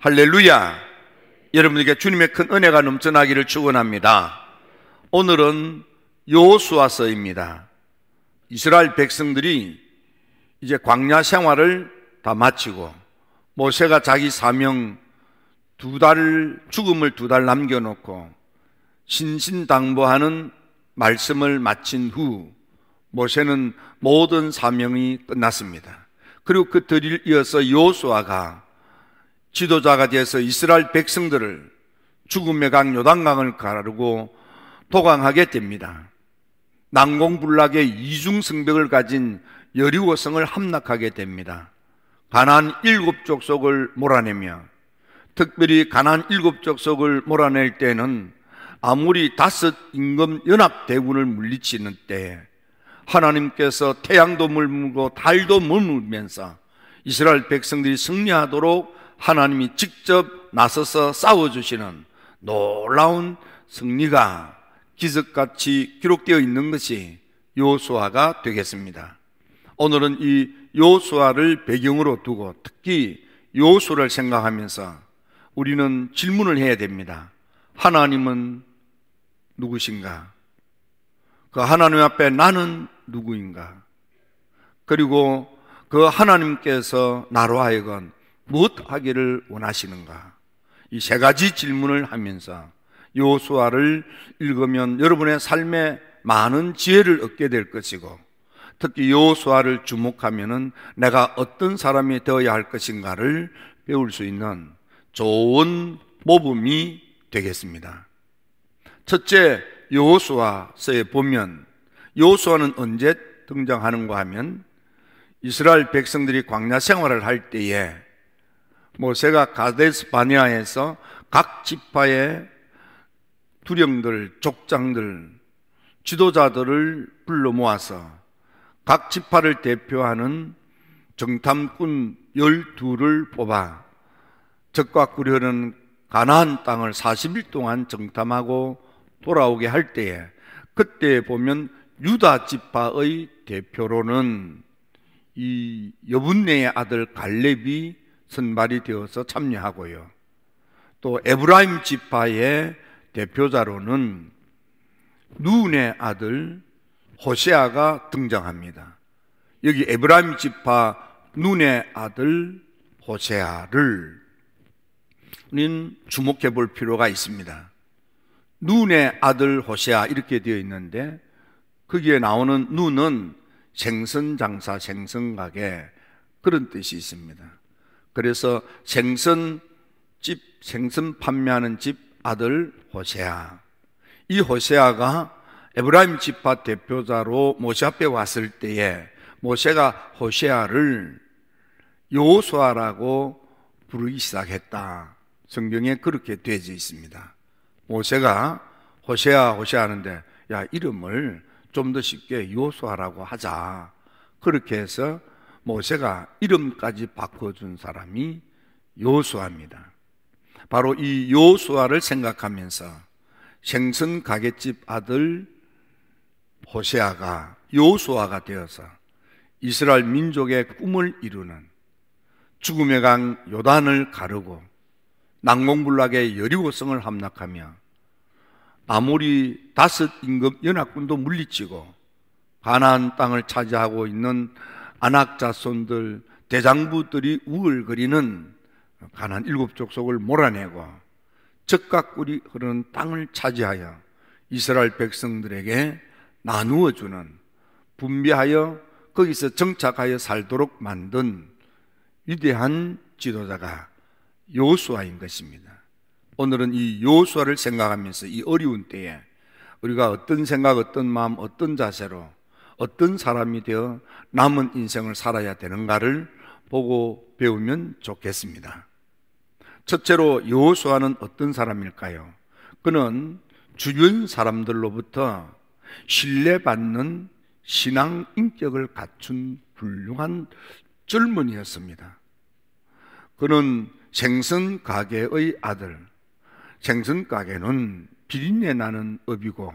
할렐루야. 여러분에게 주님의 큰 은혜가 넘쳐나기를 축원합니다. 오늘은 여호수아서입니다. 이스라엘 백성들이 이제 광야 생활을 다 마치고 모세가 자기 사명 죽음을 2달 남겨놓고 신신당부하는 말씀을 마친 후 모세는 모든 사명이 끝났습니다. 그리고 그 뒤를 이어서 여호수아가 지도자가 되어서 이스라엘 백성들을 죽음의 강 요단강을 가르고 도강하게 됩니다. 난공불락의 이중성벽을 가진 여리고성을 함락하게 됩니다. 가나안 7족속을 몰아내며, 특별히 가나안 7족속을 몰아낼 때는 아무리 5 임금 연합대군을 물리치는 때 하나님께서 태양도 물고 달도 물면서 이스라엘 백성들이 승리하도록 하나님이 직접 나서서 싸워주시는 놀라운 승리가 기적같이 기록되어 있는 것이 여호수아가 되겠습니다. 오늘은 이 여호수아를 배경으로 두고 특히 여호수아를 생각하면서 우리는 질문을 해야 됩니다. 하나님은 누구신가? 그 하나님 앞에 나는 누구인가? 그리고 그 하나님께서 나로 하여금 무엇 하기를 원하시는가? 이 3가지 질문을 하면서 여호수아를 읽으면 여러분의 삶에 많은 지혜를 얻게 될 것이고, 특히 여호수아를 주목하면은 내가 어떤 사람이 되어야 할 것인가를 배울 수 있는 좋은 모범이 되겠습니다. 첫째, 여호수아서에 보면 여호수아는 언제 등장하는가 하면 이스라엘 백성들이 광야 생활을 할 때에 모세가 가데스 바네아에서 각 지파의 두령들, 족장들, 지도자들을 불러 모아서 각 지파를 대표하는 정탐꾼 12를 뽑아 적과 꿀이 흐르는 가나안 땅을 40일 동안 정탐하고 돌아오게 할 때에, 그때 보면 유다 지파의 대표로는 이 여분네의 아들 갈렙이 선발이 되어서 참여하고요, 또 에브라임 지파의 대표자로는 눈의 아들 호세아가 등장합니다. 여기 에브라임 지파 눈의 아들 호세아를 우리는 주목해 볼 필요가 있습니다. 눈의 아들 호세아 이렇게 되어 있는데, 거기에 나오는 눈은 생선장사, 생선가게 그런 뜻이 있습니다. 그래서 생선집, 생선 판매하는 집 아들 호세아, 이 호세아가 에브라임 지파 대표자로 모세 앞에 왔을 때에 모세가 호세아를 여호수아라고 부르기 시작했다. 성경에 그렇게 되어져 있습니다. 모세가 호세아 호세아 하는데, 야, 이름을 좀 더 쉽게 여호수아라고 하자. 그렇게 해서 모세가 이름까지 바꿔준 사람이 여호수아입니다. 바로 이 여호수아를 생각하면서 생선 가게집 아들 호세아가 여호수아가 되어서 이스라엘 민족의 꿈을 이루는 죽음의 강 요단을 가르고 난공불락의 여리고성을 함락하며 아모리 5 임금 연합군도 물리치고 가나안 땅을 차지하고 있는 아낙 자손들, 대장부들이 우글거리는 가나안 7족속을 몰아내고 적과 꿀이 흐르는 땅을 차지하여 이스라엘 백성들에게 나누어 주는, 분배하여 거기서 정착하여 살도록 만든 위대한 지도자가 여호수아인 것입니다. 오늘은 이 여호수아를 생각하면서 이 어려운 때에 우리가 어떤 생각, 어떤 마음, 어떤 자세로 어떤 사람이 되어 남은 인생을 살아야 되는가를 보고 배우면 좋겠습니다. 첫째로 여호수아는 어떤 사람일까요? 그는 주변 사람들로부터 신뢰받는 신앙 인격을 갖춘 훌륭한 젊은이였습니다. 그는 생선 가게의 아들, 생선 가게는 비린내 나는 업이고,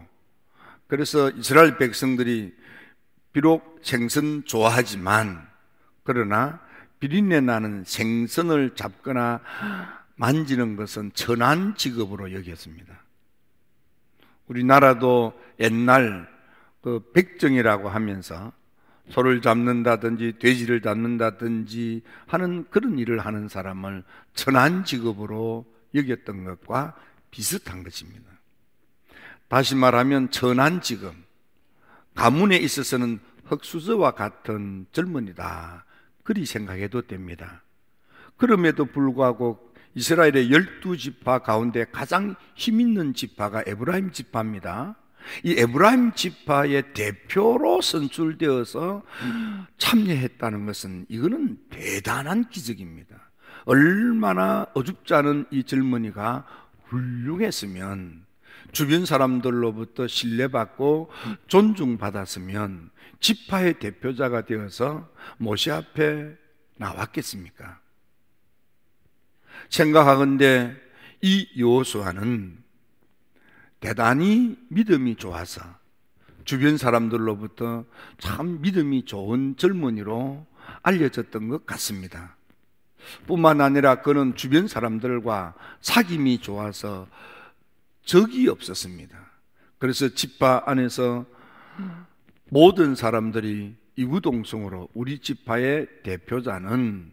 그래서 이스라엘 백성들이 비록 생선 좋아하지만 그러나 비린내 나는 생선을 잡거나 만지는 것은 천한 직업으로 여겼습니다. 우리나라도 옛날 그 백정이라고 하면서 소를 잡는다든지 돼지를 잡는다든지 하는 그런 일을 하는 사람을 천한 직업으로 여겼던 것과 비슷한 것입니다. 다시 말하면 천한 직업, 가문에 있어서는 흙수저와 같은 젊은이다, 그리 생각해도 됩니다. 그럼에도 불구하고 이스라엘의 12지파 가운데 가장 힘있는 지파가 에브라임 지파입니다. 이 에브라임 지파의 대표로 선출되어서 참여했다는 것은 이거는 대단한 기적입니다. 얼마나 어줍지 않은 이 젊은이가 훌륭했으면, 주변 사람들로부터 신뢰받고 존중받았으면 지파의 대표자가 되어서 모세 앞에 나왔겠습니까? 생각하건대 이 여호수아는 대단히 믿음이 좋아서 주변 사람들로부터 참 믿음이 좋은 젊은이로 알려졌던 것 같습니다. 뿐만 아니라 그는 주변 사람들과 사귐이 좋아서 적이 없었습니다. 그래서 지파 안에서 모든 사람들이 이구동성으로 우리 지파의 대표자는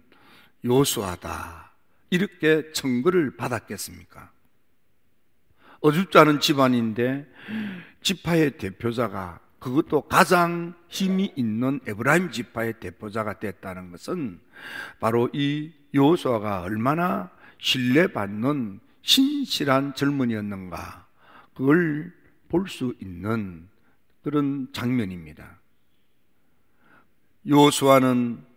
여호수아다, 이렇게 청구를 받았겠습니까? 어줍지 않은 집안인데 지파의 대표자가, 그것도 가장 힘이 있는 에브라임 지파의 대표자가 됐다는 것은 바로 이 여호수아가 얼마나 신뢰받는 신실한 젊은이였는가, 그걸 볼 수 있는 그런 장면입니다. 여호수아는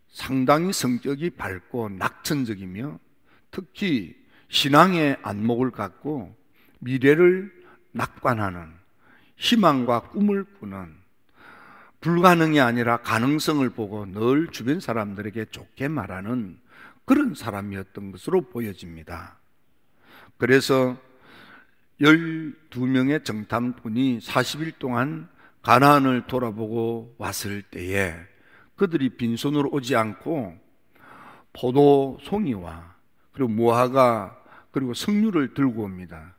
상당히 성격이 밝고 낙천적이며 특히 신앙의 안목을 갖고 미래를 낙관하는, 희망과 꿈을 꾸는, 불가능이 아니라 가능성을 보고 늘 주변 사람들에게 좋게 말하는 그런 사람이었던 것으로 보여집니다. 그래서 12명의 정탐꾼이 40일 동안 가나안을 돌아보고 왔을 때에 그들이 빈손으로 오지 않고 포도송이와 그리고 무화과 그리고 석류를 들고 옵니다.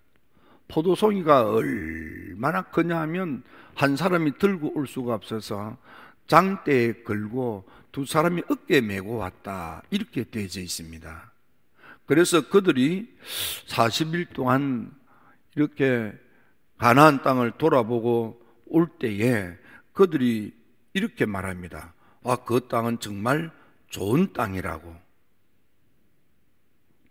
포도송이가 얼마나 크냐 하면 한 사람이 들고 올 수가 없어서 장대에 걸고 두 사람이 어깨에 메고 왔다, 이렇게 되어져 있습니다. 그래서 그들이 40일 동안 이렇게 가나안 땅을 돌아보고 올 때에 그들이 이렇게 말합니다. 아, 그 땅은 정말 좋은 땅이라고.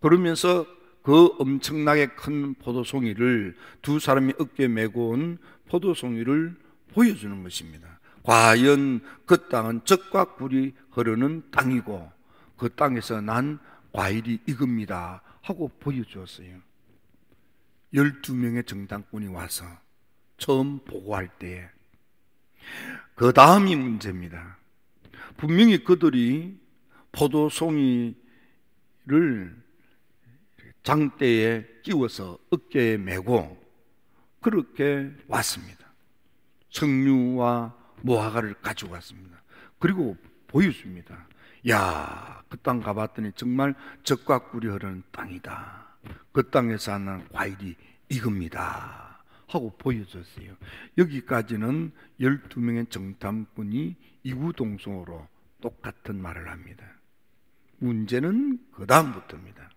그러면서 그 엄청나게 큰 포도송이를, 두 사람이 어깨에 메고 온 포도송이를 보여주는 것입니다. 과연 그 땅은 젖과 꿀이 흐르는 땅이고 그 땅에서 난 과일이 이겁니다 하고 보여주었어요. 12명의 정탐꾼이 와서 처음 보고할 때에 그 다음이 문제입니다. 분명히 그들이 포도송이를 장대에 끼워서 어깨에 메고 그렇게 왔습니다. 석류와 무화과를 가지고 왔습니다. 그리고 보여줍니다. 야, 그 땅 가봤더니 정말 젖과 꿀이 흐르는 땅이다. 그 땅에서 하는 과일이 이겁니다 하고 보여줬어요. 여기까지는 12명의 정탐꾼이 이구동성으로 똑같은 말을 합니다. 문제는 그 다음부터입니다.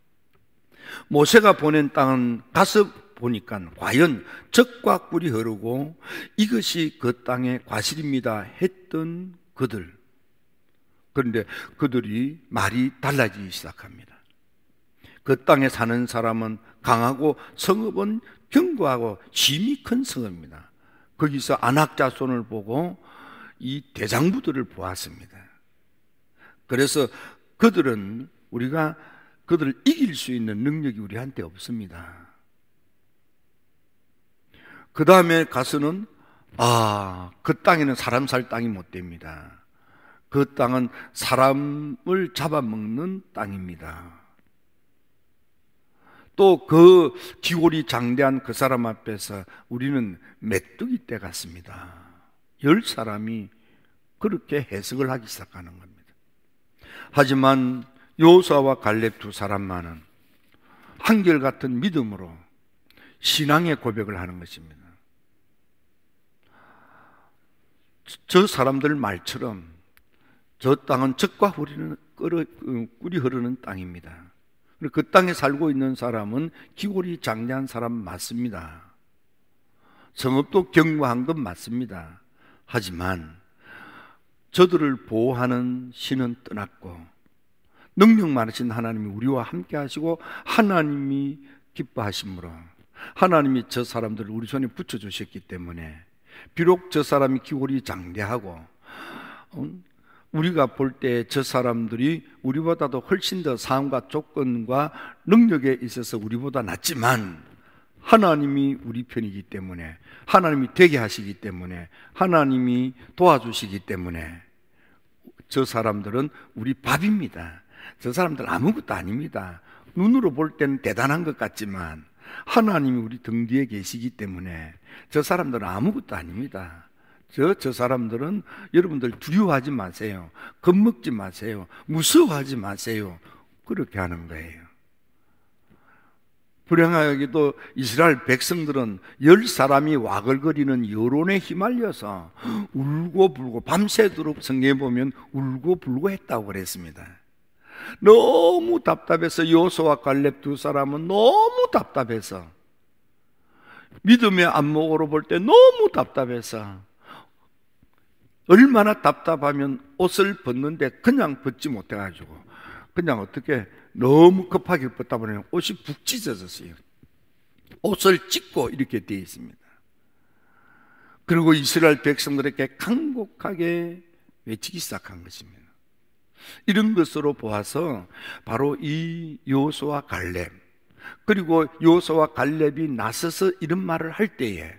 모세가 보낸 땅은 가서 보니까 과연 젖과 꿀이 흐르고 이것이 그 땅의 과실입니다 했던 그들. 그런데 그들이 말이 달라지기 시작합니다. 그 땅에 사는 사람은 강하고 성읍은 견고하고 심히 큰 성읍입니다. 거기서 안악 자손을 보고 이 대장부들을 보았습니다. 그래서 그들은 우리가 그들을 이길 수 있는 능력이 우리한테 없습니다. 그 다음에 가서는 그 땅에는 사람 살 땅이 못 됩니다. 그 땅은 사람을 잡아먹는 땅입니다. 또 그 기골이 장대한 그 사람 앞에서 우리는 메뚜기 떼 같습니다. 10사람이 그렇게 해석을 하기 시작하는 겁니다. 하지만 여호수아와 갈렙 두 사람만은 한결같은 믿음으로 신앙의 고백을 하는 것입니다. 저 사람들 말처럼 저 땅은 젖과 꿀이 흐르는 땅입니다. 그 땅에 살고 있는 사람은 기골이 장대한 사람 맞습니다. 성읍도 견고한 것 맞습니다. 하지만 저들을 보호하는 신은 떠났고 능력 많으신 하나님이 우리와 함께 하시고 하나님이 기뻐하심으로 하나님이 저 사람들을 우리 손에 붙여주셨기 때문에 비록 저 사람이 기골이 장대하고 우리가 볼 때 저 사람들이 우리보다도 훨씬 더 상황과 조건과 능력에 있어서 우리보다 낫지만 하나님이 우리 편이기 때문에 하나님이 되게 하시기 때문에 하나님이 도와주시기 때문에 저 사람들은 우리 밥입니다. 저 사람들 아무것도 아닙니다. 눈으로 볼 때는 대단한 것 같지만 하나님이 우리 등 뒤에 계시기 때문에 저 사람들은 아무것도 아닙니다. 저 사람들은 여러분들 두려워하지 마세요. 겁먹지 마세요. 무서워하지 마세요. 그렇게 하는 거예요. 불행하게도 이스라엘 백성들은 10사람이 와글거리는 여론에 휘말려서 울고불고 밤새도록 성경에 보면 울고불고 했다고 그랬습니다. 너무 답답해서 여호수아와 갈렙 두 사람은 너무 답답해서 믿음의 안목으로 볼 때 너무 답답해서 얼마나 답답하면 옷을 벗는데 그냥 벗지 못해가지고 그냥 어떻게 너무 급하게 벗다 보니 옷이 북 찢어졌어요. 옷을 찢고 이렇게 되어 있습니다. 그리고 이스라엘 백성들에게 간곡하게 외치기 시작한 것입니다. 이런 것으로 보아서 바로 이 여호수아와 갈렙 그리고 여호수아와 갈렙이 나서서 이런 말을 할 때에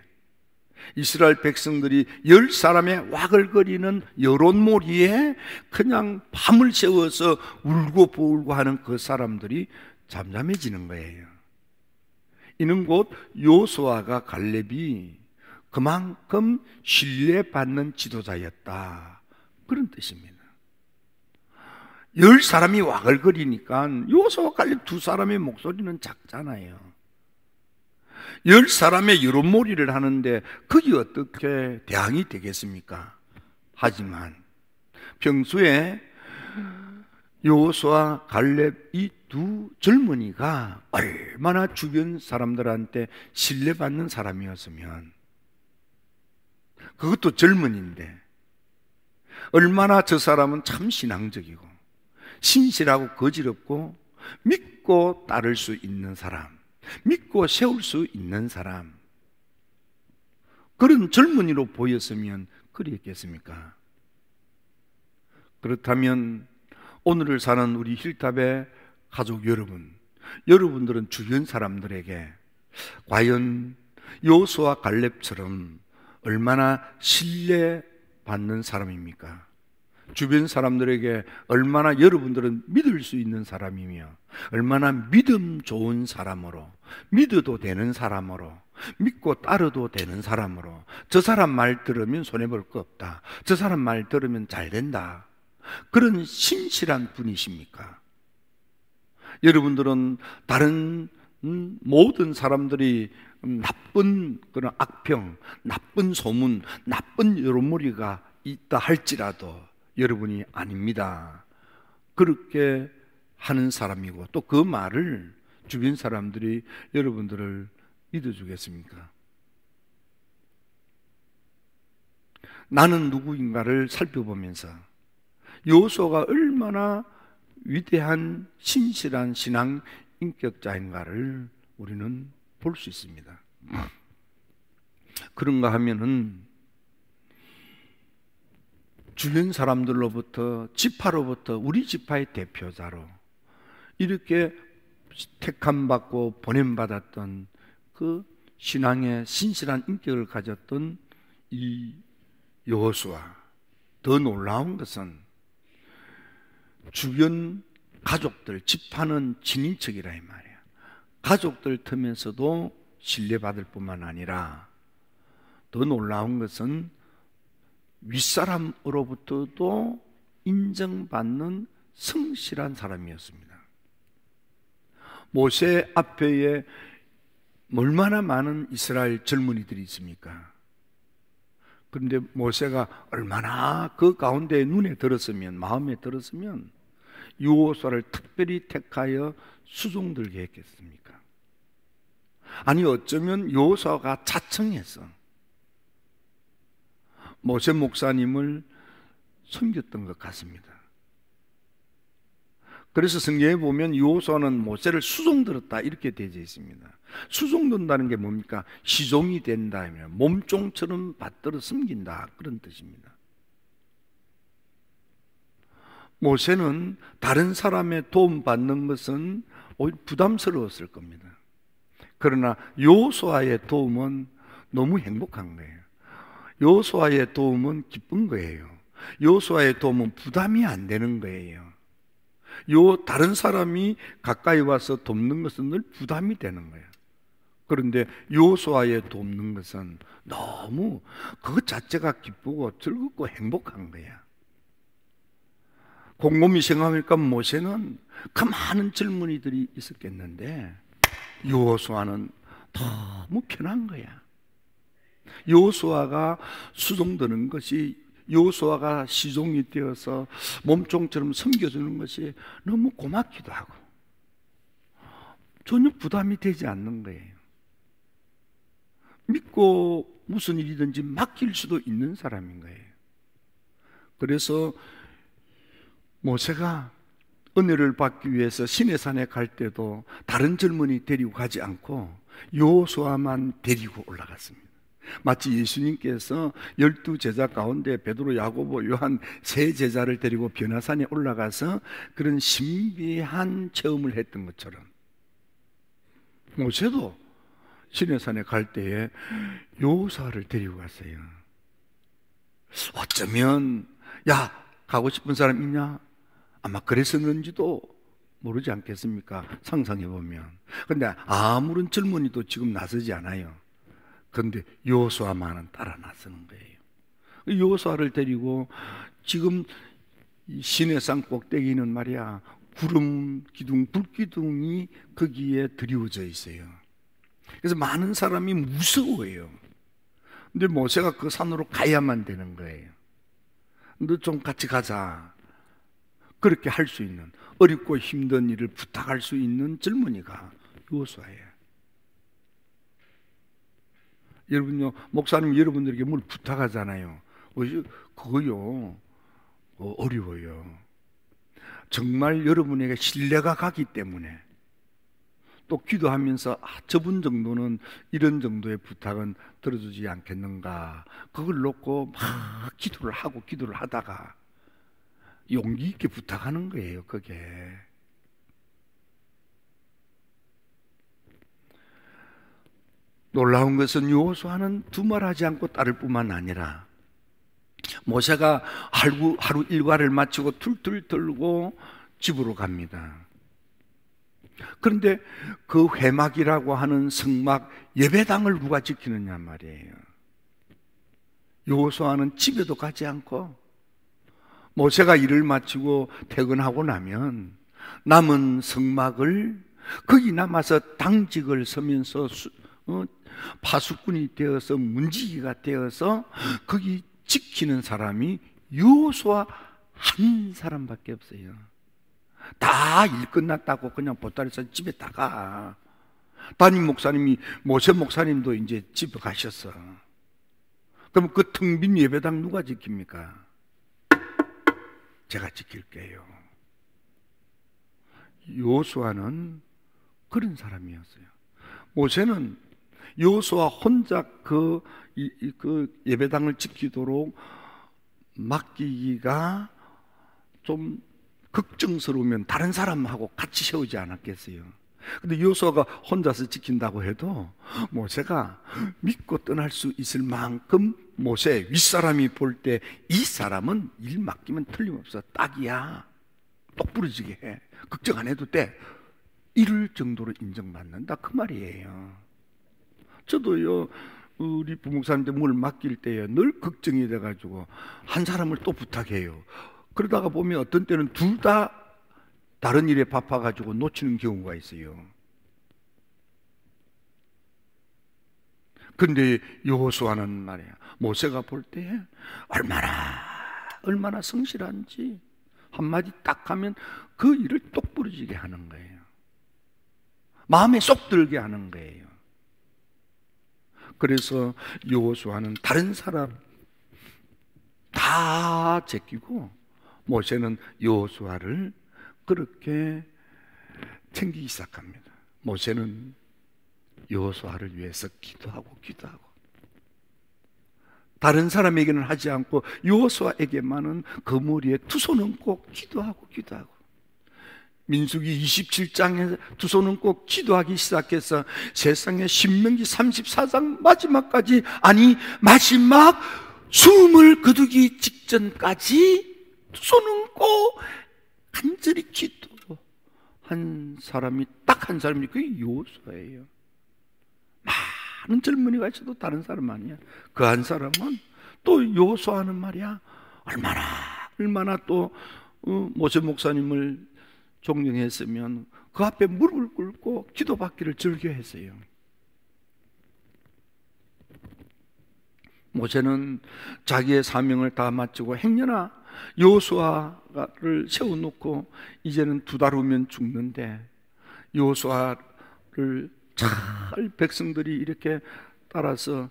이스라엘 백성들이 10사람의 와글거리는 여론몰이에 그냥 밤을 새워서 울고 부울고 하는 그 사람들이 잠잠해지는 거예요. 이는 곧 여호수아가 갈렙이 그만큼 신뢰받는 지도자였다, 그런 뜻입니다. 10사람이 와글거리니까 여호수아와 갈렙 두 사람의 목소리는 작잖아요. 10사람의 여론몰이를 하는데 그게 어떻게 대항이 되겠습니까? 하지만 평소에 여호수아 갈렙 이 두 젊은이가 얼마나 주변 사람들한테 신뢰받는 사람이었으면, 그것도 젊은인데 얼마나 저 사람은 참 신앙적이고 신실하고 거지럽고 믿고 따를 수 있는 사람, 믿고 세울 수 있는 사람, 그런 젊은이로 보였으면 그랬겠습니까? 그렇다면 오늘을 사는 우리 힐탑의 가족 여러분, 여러분들은 주변 사람들에게 과연 여호수아 갈렙처럼 얼마나 신뢰받는 사람입니까? 주변 사람들에게 얼마나 여러분들은 믿을 수 있는 사람이며 얼마나 믿음 좋은 사람으로, 믿어도 되는 사람으로, 믿고 따르도 되는 사람으로, 저 사람 말 들으면 손해볼 거 없다, 저 사람 말 들으면 잘 된다, 그런 신실한 분이십니까? 여러분들은 다른 모든 사람들이 나쁜 그런 악평, 나쁜 소문, 나쁜 여론몰이가 있다 할지라도 여러분이 아닙니다. 그렇게 하는 사람이고 또 그 말을 주변 사람들이 여러분들을 믿어주겠습니까? 나는 누구인가를 살펴보면서 여호수아가 얼마나 위대한 신실한 신앙 인격자인가를 우리는 볼 수 있습니다. 그런가 하면은 주변 사람들로부터, 지파로부터 우리 지파의 대표자로 이렇게 택함받고 보냄받았던 그 신앙의 신실한 인격을 가졌던 이 여호수아, 더 놀라운 것은 주변 가족들, 지파는 친인척이라 이 말이야. 가족들 틈에서도 신뢰받을 뿐만 아니라 더 놀라운 것은 윗사람으로부터도 인정받는 성실한 사람이었습니다. 모세 앞에 얼마나 많은 이스라엘 젊은이들이 있습니까? 그런데 모세가 얼마나 그 가운데 눈에 들었으면, 마음에 들었으면 여호수아를 특별히 택하여 수종들게 했겠습니까? 아니, 어쩌면 여호수아가 자청해서 모세 목사님을 섬겼던 것 같습니다. 그래서 성경에 보면 여호수아는 모세를 수종들었다 이렇게 되어 있습니다. 수종든다는 게 뭡니까? 시종이 된다, 몸종처럼 받들어 섬긴다, 그런 뜻입니다. 모세는 다른 사람의 도움 받는 것은 오히려 부담스러웠을 겁니다. 그러나 여호수아의 도움은 너무 행복한 거예요. 여호수아의 도움은 기쁜 거예요. 여호수아의 도움은 부담이 안 되는 거예요. 다른 사람이 가까이 와서 돕는 것은 늘 부담이 되는 거예요. 그런데 여호수아의 돕는 것은 너무 그것 자체가 기쁘고 즐겁고 행복한 거야. 곰곰이 생각하니까 모세는 그 많은 젊은이들이 있었겠는데 여호수아는 너무 편한 거야. 여호수아가 수종드는 것이, 여호수아가 시종이 되어서 몸종처럼 섬겨주는 것이 너무 고맙기도 하고 전혀 부담이 되지 않는 거예요. 믿고 무슨 일이든지 맡길 수도 있는 사람인 거예요. 그래서 모세가 은혜를 받기 위해서 시내산에 갈 때도 다른 젊은이 데리고 가지 않고 여호수아만 데리고 올라갔습니다. 마치 예수님께서 12제자 가운데 베드로, 야고보, 요한 세 제자를 데리고 변화산에 올라가서 그런 신비한 체험을 했던 것처럼 모세도 시내산에 갈 때에 여호수아를 데리고 갔어요. 어쩌면 야, 가고 싶은 사람 있냐? 아마 그랬었는지도 모르지 않겠습니까? 상상해보면. 그런데 아무런 젊은이도 지금 나서지 않아요. 그런데 여호수아만은 따라 나서는 거예요. 여호수아를 데리고 지금 시내산 꼭대기는 말이야, 구름 기둥, 불기둥이 거기에 드리워져 있어요. 그래서 많은 사람이 무서워해요. 근데 모세가 그 산으로 가야만 되는 거예요. 너 좀 같이 가자. 그렇게 할 수 있는, 어렵고 힘든 일을 부탁할 수 있는 젊은이가 여호수아예요. 여러분요, 목사님 여러분들에게 뭘 부탁하잖아요. 그거요, 어려워요. 정말 여러분에게 신뢰가 가기 때문에, 또 기도하면서 저분 정도는 이런 정도의 부탁은 들어주지 않겠는가, 그걸 놓고 막 기도를 하다가 용기 있게 부탁하는 거예요. 그게 놀라운 것은 여호수아는 두말하지 않고 따를 뿐만 아니라 모세가 하루 일과를 마치고 툴툴 떨고 집으로 갑니다. 그런데 그 회막이라고 하는 성막 예배당을 누가 지키느냐 말이에요. 여호수아는 집에도 가지 않고 모세가 일을 마치고 퇴근하고 나면 남은 성막을 거기 남아서 당직을 서면서 파수꾼이 되어서 문지기가 되어서 거기 지키는 사람이 여호수아 한 사람밖에 없어요. 다 일 끝났다고 그냥 보따리서 집에 다가. 담임 목사님이, 모세 목사님도 이제 집에 가셨어. 그럼 그 텅 빈 예배당 누가 지킵니까? 제가 지킬게요. 여호수아는 그런 사람이었어요. 모세는 여호수아 혼자 그 예배당을 지키도록 맡기기가 좀 걱정스러우면 다른 사람하고 같이 세우지 않았겠어요. 근데 여호수아가 혼자서 지킨다고 해도 모세가 믿고 떠날 수 있을 만큼 모세 윗사람이 볼 때 이 사람은 일 맡기면 틀림없어, 딱이야, 똑부러지게 해, 걱정 안 해도 돼, 이럴 정도로 인정받는다, 그 말이에요. 저도요, 우리 부목사님한테 뭘 맡길 때에 늘 걱정이 돼가지고 한 사람을 또 부탁해요. 그러다가 보면 어떤 때는 둘 다 다른 일에 바빠가지고 놓치는 경우가 있어요. 근데 여호수아는 말이야, 모세가 볼 때 얼마나 성실한지 한마디 딱 하면 그 일을 똑부러지게 하는 거예요. 마음에 쏙 들게 하는 거예요. 그래서 여호수아는 다른 사람 다 제끼고 모세는 여호수아를 그렇게 챙기기 시작합니다. 모세는 여호수아를 위해서 기도하고 다른 사람에게는 하지 않고 여호수아에게만은 그 머리에 두 손은 꼭 기도하고 민수기 27장에 두 손은 꼭 기도하기 시작해서 세상에 신명기 34장 마지막까지, 아니 마지막 숨을 거두기 직전까지 두 손은 꼭 간절히 기도한 사람이 딱 한 사람이 그게 여호수아예요. 많은 젊은이가 있어도 다른 사람 아니야. 그 한 사람은 또 여호수아는 말이야, 얼마나 또 모세 목사님을 존경했으면 그 앞에 무릎을 꿇고 기도받기를 즐겨했어요. 모세는 자기의 사명을 다 마치고 행여나 여호수아를 세워놓고 이제는 2달 후면 죽는데, 여호수아를 잘 백성들이 이렇게 따라서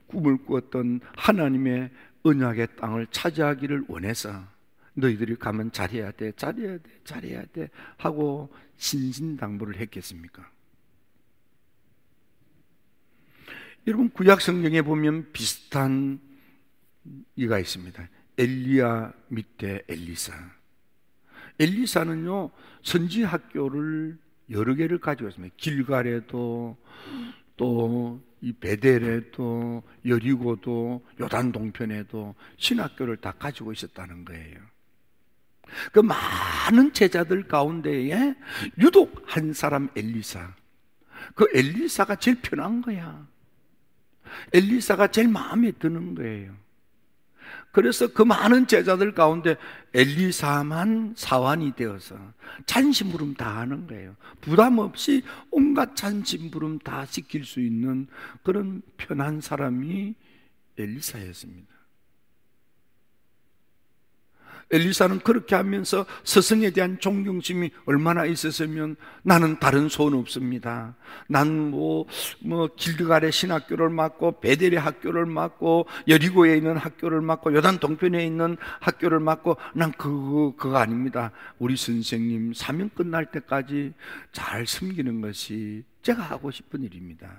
꿈을 꾸었던 하나님의 언약의 땅을 차지하기를 원해서 너희들이 가면 잘해야 돼 하고 신신당부를 했겠습니까? 여러분, 구약 성경에 보면 비슷한 이가 있습니다. 엘리야 밑에 엘리사. 엘리사는요, 선지 학교를 여러 개를 가지고 있습니다. 길갈에도, 또 이 베델에도, 여리고도, 요단 동편에도 신학교를 다 가지고 있었다는 거예요. 그 많은 제자들 가운데에 유독 한 사람 엘리사, 그 엘리사가 제일 편한 거야. 엘리사가 제일 마음에 드는 거예요. 그래서 그 많은 제자들 가운데 엘리사만 사환이 되어서 잔심부름 다 하는 거예요. 부담 없이 온갖 잔심부름 다 시킬 수 있는 그런 편한 사람이 엘리사였습니다. 엘리사는 그렇게 하면서 스승에 대한 존경심이 얼마나 있었으면, 나는 다른 소원 없습니다. 난 길드갈의 신학교를 맡고, 베델의 학교를 맡고, 여리고에 있는 학교를 맡고, 요단 동편에 있는 학교를 맡고, 난 그거 아닙니다. 우리 선생님 사명 끝날 때까지 잘 섬기는 것이 제가 하고 싶은 일입니다.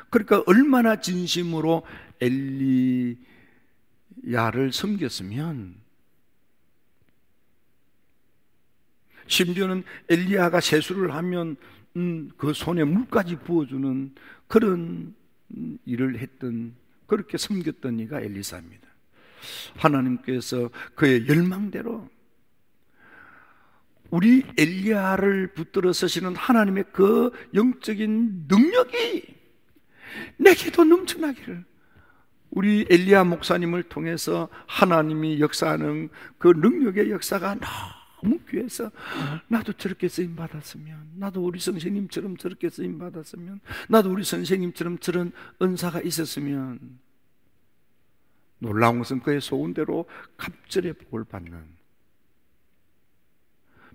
그러니까 얼마나 진심으로 엘리야를 섬겼으면, 심지어는 엘리야가 세수를 하면 그 손에 물까지 부어주는 그런 일을 했던, 그렇게 섬겼던 이가 엘리사입니다. 하나님께서 그의 열망대로 우리 엘리야를 붙들어 서시는 하나님의 그 영적인 능력이 내게도 넘쳐나기를, 우리 엘리야 목사님을 통해서 하나님이 역사하는 그 능력의 역사가 너무 귀해서, 나도 저렇게 쓰임 받았으면, 나도 우리 선생님처럼 저렇게 쓰임 받았으면, 나도 우리 선생님처럼 저런 은사가 있었으면, 놀라운 것은 그의 소원대로 갑절의 복을 받는.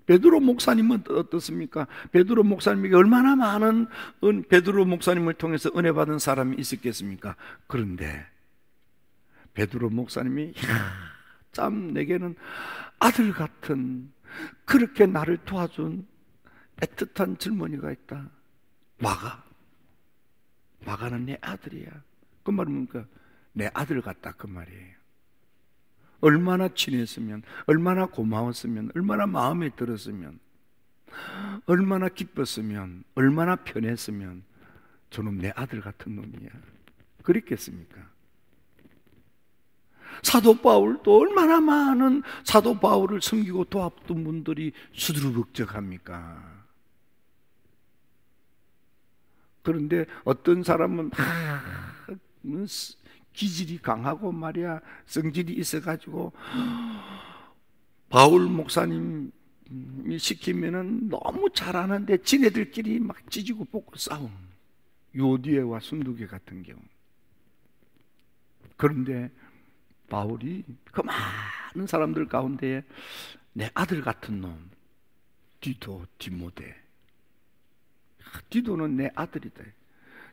베드로 목사님은 어떻습니까? 베드로 목사님에게 얼마나 많은 베드로 목사님을 통해서 은혜 받은 사람이 있었겠습니까? 그런데 베드로 목사님이 참 내게는 아들 같은, 그렇게 나를 도와준 애틋한 젊은이가 있다. 마가는 내 아들이야. 그 말은 뭔가 내 아들 같다, 그 말이에요. 얼마나 친했으면, 얼마나 고마웠으면, 얼마나 마음에 들었으면, 얼마나 기뻤으면, 얼마나 편했으면 저놈 내 아들 같은 놈이야, 그랬겠습니까? 사도 바울도 얼마나 많은 사도 바울을 섬기고 도왔던 분들이 수두룩적합니까? 그런데 어떤 사람은 기질이 강하고 말이야, 성질이 있어가지고 바울 목사님이 시키면은 너무 잘하는데 지네들끼리 막 찢고 볶고 싸움. 요디에와 순두계 같은 경우. 그런데 바울이 그 많은 사람들 가운데에 내 아들 같은 놈 디도, 디모데. 디도는 내 아들이다.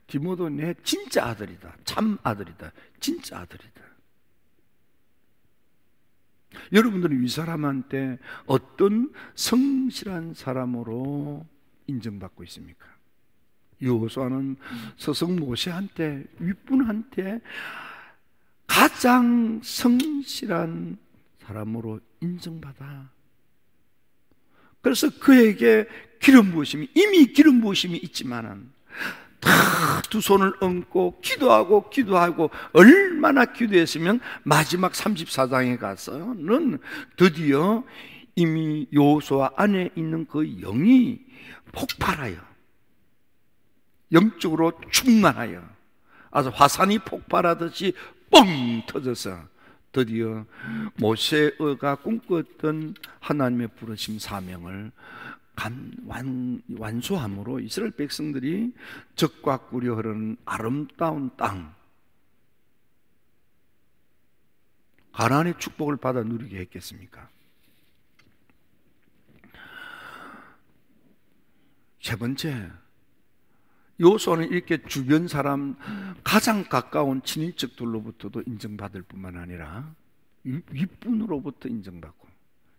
디모도 내 진짜 아들이다. 참 아들이다. 진짜 아들이다. 여러분들은 이 사람한테 어떤 성실한 사람으로 인정받고 있습니까? 여호수아는 스승 모세한테, 윗분한테 가장 성실한 사람으로 인정받아. 그래서 그에게 기름 부으심이, 이미 기름 부으심이 있지만은 다 두 손을 얹고 기도하고 얼마나 기도했으면 마지막 34장에 가서는 드디어 이미 여호수아 안에 있는 그 영이 폭발하여, 영적으로 충만하여 아주 화산이 폭발하듯이 뻥 터져서 드디어 모세가 꿈꿨던 하나님의 부르심 사명을 완수함으로 이스라엘 백성들이 적과 꿀이 흐르는 아름다운 땅, 가나안의 축복을 받아 누리게 했겠습니까? 세 번째, 여호수아는 이렇게 주변 사람, 가장 가까운 친인척들로부터도 인정받을 뿐만 아니라 윗분으로부터 인정받고,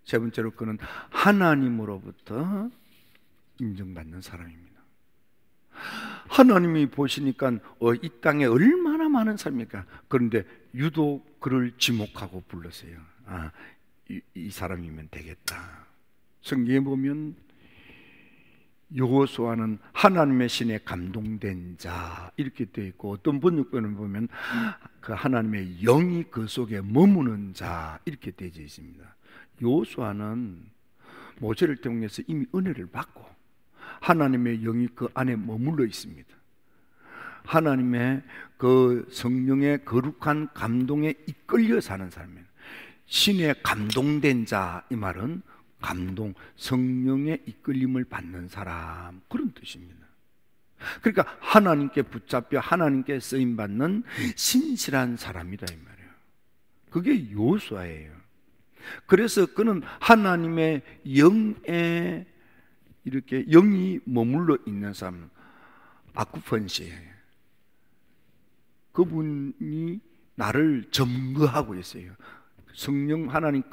세 번째로 그는 하나님으로부터 인정받는 사람입니다. 하나님이 보시니까 이 땅에 얼마나 많은 사람입니까? 그런데 유독 그를 지목하고 불렀어요. 이 사람이면 되겠다. 성경에 보면 여호수아는 하나님의 신에 감동된 자 이렇게 되어 있고, 어떤 번역본을 보면 그 하나님의 영이 그 속에 머무는 자 이렇게 되어 있습니다. 여호수아는 모세를 통해서 이미 은혜를 받고 하나님의 영이 그 안에 머물러 있습니다. 하나님의 그 성령의 거룩한 감동에 이끌려 사는 사람입니다. 신에 감동된 자, 이 말은 감동, 성령의 이끌림을 받는 사람, 그런 뜻입니다. 그러니까 하나님께 붙잡혀 하나님께 쓰임받는 신실한 사람이다 이 말이에요. 그게 여호수아예요. 그래서 그는 하나님의 영에 이렇게 영이 머물러 있는 사람, 아쿠펀시예요. 그분이 나를 점거하고 있어요. 성령 하나님,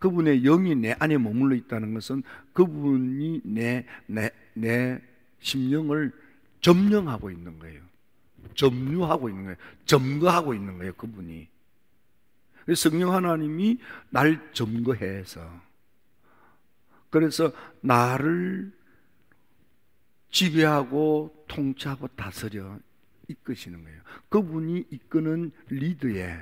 그분의 영이 내 안에 머물러 있다는 것은 그분이 내 심령을 점령하고 있는 거예요. 점유하고 있는 거예요. 점거하고 있는 거예요, 그분이. 성령 하나님이 날 점거해서, 그래서 나를 지배하고 통치하고 다스려 이끄시는 거예요. 그분이 이끄는 리드에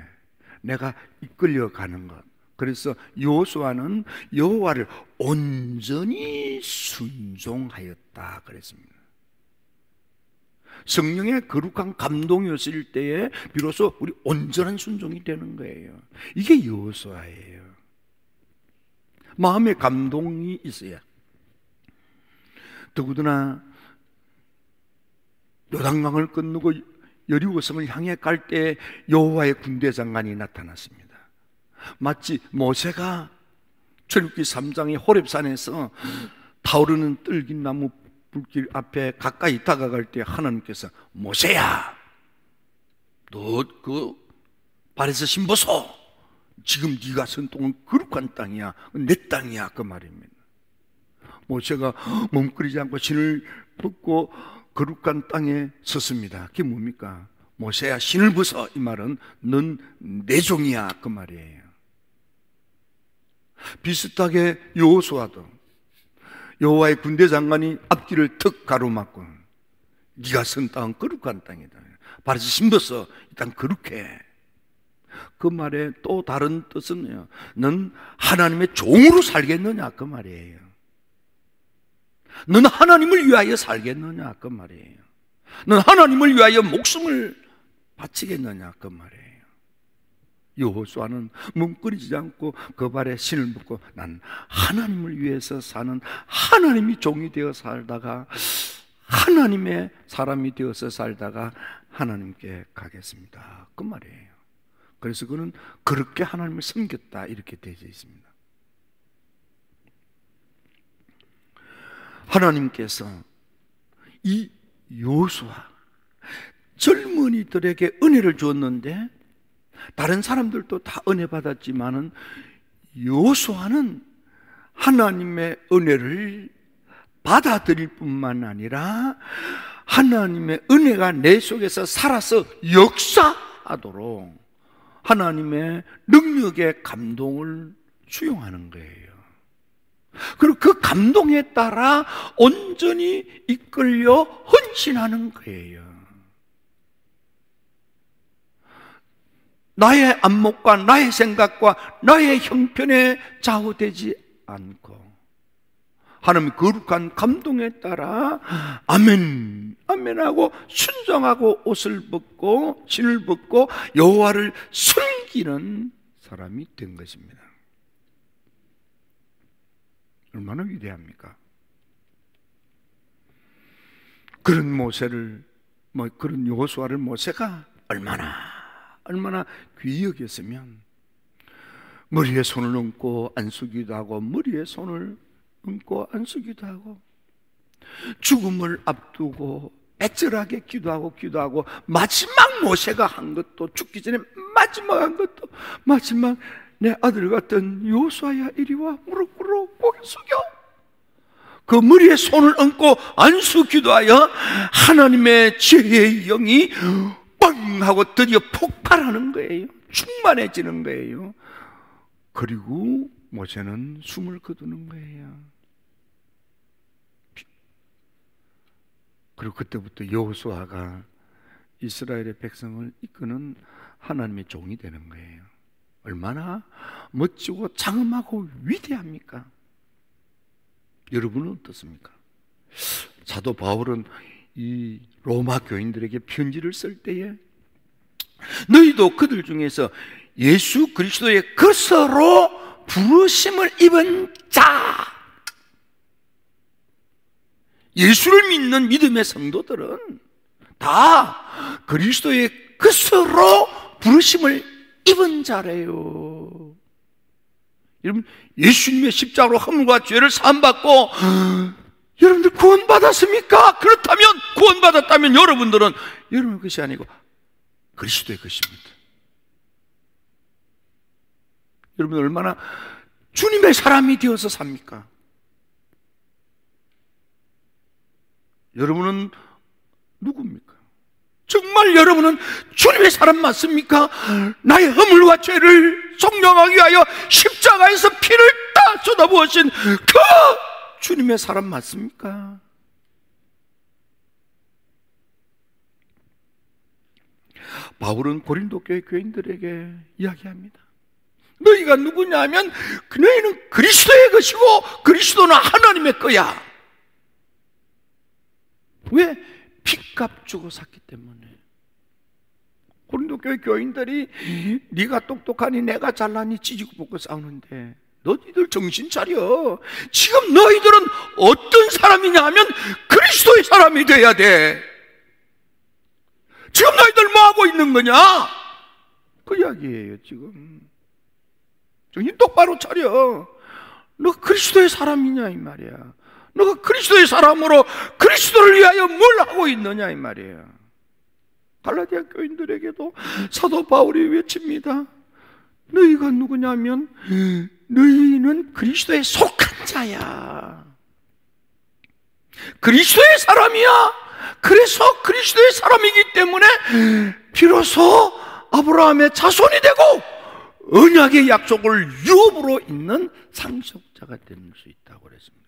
내가 이끌려가는 것. 그래서 여호수아는 여호와를 온전히 순종하였다 그랬습니다. 성령의 거룩한 감동이었을 때에 비로소 우리 온전한 순종이 되는 거예요. 이게 여호수아예요. 마음의 감동이 있어야. 더구나 요단강을 건너고 여리고성을 향해 갈 때 여호와의 군대 장관이 나타났습니다. 마치 모세가 출애굽기 3장의 호렙산에서 타오르는 떨기나무 불길 앞에 가까이 다가갈 때 하나님께서 모세야, 너 그 발에서 신 벗어. 지금 네가 선 땅은 거룩한 땅이야. 내 땅이야. 그 말입니다. 모세가 멈거리지 않고 신을 벗고 거룩한 땅에 섰습니다. 그게 뭡니까? 모세야, 신을 벗어. 이 말은 넌 내 종이야. 그 말이에요. 비슷하게 여호수아도 여호와의 군대 장관이 앞길을 턱 가로막고 네가 선 땅은 거룩한 땅이다. 발에서 신 벗어. 이 땅 거룩해. 그 말에 또 다른 뜻은요, 넌 하나님의 종으로 살겠느냐 그 말이에요. 넌 하나님을 위하여 살겠느냐 그 말이에요. 넌 하나님을 위하여 목숨을 바치겠느냐 그 말이에요. 여호수아는 뭉거리지 않고 그 발에 신을 묶고 난 하나님을 위해서 사는, 하나님이 종이 되어 살다가 하나님의 사람이 되어서 살다가 하나님께 가겠습니다, 그 말이에요. 그래서 그는 그렇게 하나님을 섬겼다 이렇게 되어 있습니다. 하나님께서 이 여호수아 젊은이들에게 은혜를 주었는데 다른 사람들도 다 은혜 받았지만은 여호수아는 하나님의 은혜를 받아들일 뿐만 아니라 하나님의 은혜가 내 속에서 살아서 역사하도록 하나님의 능력의 감동을 수용하는 거예요. 그리고 그 감동에 따라 온전히 이끌려 헌신하는 거예요. 나의 안목과 나의 생각과 나의 형편에 좌우되지 않고 하나님의 거룩한 감동에 따라 아멘 아멘하고 순종하고 옷을 벗고 진을 벗고 여호와를 섬기는 사람이 된 것입니다. 얼마나 위대합니까? 그런 모세를 그런 여호수아를 모세가 얼마나 귀히 여겼으면 머리에 손을 얹고 안수기도 하고 머리에 손을 얹고 안수기도 하고 죽음을 앞두고 애절하게 기도하고 마지막 모세가 한 것도 죽기 전에 마지막 한 것도 마지막 내 아들 같은 여호수아야 이리 와 무릎 꿇어 고개 숙여 그 머리에 손을 얹고 안수 기도하여 하나님의 지혜의 영이 빵 하고 드디어 폭발하는 거예요. 충만해지는 거예요. 그리고 모세는 숨을 거두는 거예요. 그리고 그때부터 여호수아가 이스라엘의 백성을 이끄는 하나님의 종이 되는 거예요. 얼마나 멋지고 장엄하고 위대합니까? 여러분은 어떻습니까? 사도 바울은 이 로마 교인들에게 편지를 쓸 때에 너희도 그들 중에서 예수 그리스도의 것으로 부르심을 입은 자, 예수를 믿는 믿음의 성도들은 다 그리스도의 것으로 부르심을 입은 자래요. 여러분, 예수님의 십자가로 허물과 죄를 사함받고 여러분들 구원받았습니까? 그렇다면, 구원받았다면 여러분들은 여러분의 것이 아니고 그리스도의 것입니다. 여러분 얼마나 주님의 사람이 되어서 삽니까? 여러분은 누굽니까? 정말 여러분은 주님의 사람 맞습니까? 나의 허물과 죄를 속량하기 위하여 십자가에서 피를 다 쏟아부으신 그 주님의 사람 맞습니까? 바울은 고린도 교회 교인들에게 이야기합니다. 너희가 누구냐 하면 너희는 그리스도의 것이고 그리스도는 하나님의 거야. 왜? 핏값 주고 샀기 때문에. 고린도 교회 교인들이 네가 똑똑하니 내가 잘나니 찌지고 볶고 싸우는데 너희들 정신 차려. 지금 너희들은 어떤 사람이냐 하면 그리스도의 사람이 돼야 돼. 지금 너희들 뭐 하고 있는 거냐? 그 이야기예요. 지금 정신 똑바로 차려. 너 그리스도의 사람이냐 이 말이야. 너가 그리스도의 사람으로 그리스도를 위하여 뭘 하고 있느냐 이 말이에요. 갈라디아 교인들에게도 사도 바울이 외칩니다. 너희가 누구냐면 너희는 그리스도에 속한 자야. 그리스도의 사람이야. 그래서 그리스도의 사람이기 때문에 비로소 아브라함의 자손이 되고 언약의 약속을 유업으로 있는 상속자가 될 수 있다고 그랬습니다.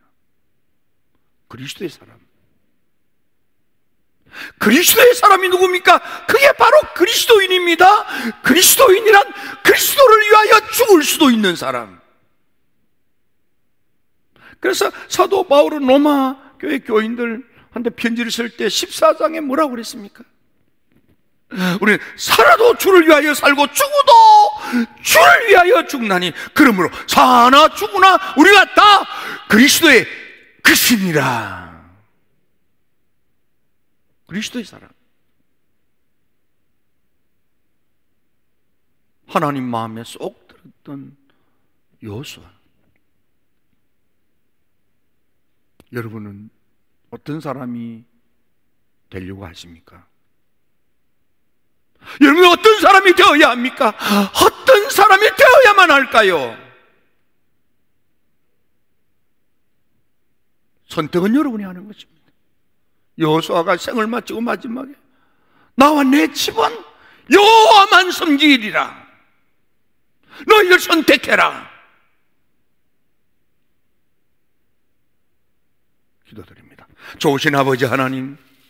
그리스도의 사람. 그리스도의 사람이 누굽니까? 그게 바로 그리스도인입니다. 그리스도인이란 그리스도를 위하여 죽을 수도 있는 사람. 그래서 사도 바울은 로마 교회 교인들한테 편지를 쓸 때 14장에 뭐라고 그랬습니까? 우리는 살아도 주를 위하여 살고 죽어도 주를 위하여 죽나니 그러므로 사나 죽으나 우리가 다 그리스도의 것이니라. 그리스도의 사랑. 하나님 마음에 쏙 들었던 여호수아. 여러분은 어떤 사람이 되려고 하십니까? 여러분 어떤 사람이 되어야 합니까? 어떤 사람이 되어야만 할까요? 선택은 여러분이 하는 것입니다. 여호수아가 생을 마치고 마지막에 나와 내 집은 여호와만 섬기리라. 너희를 선택해라. 기도드립니다. 좋으신 아버지 하나님,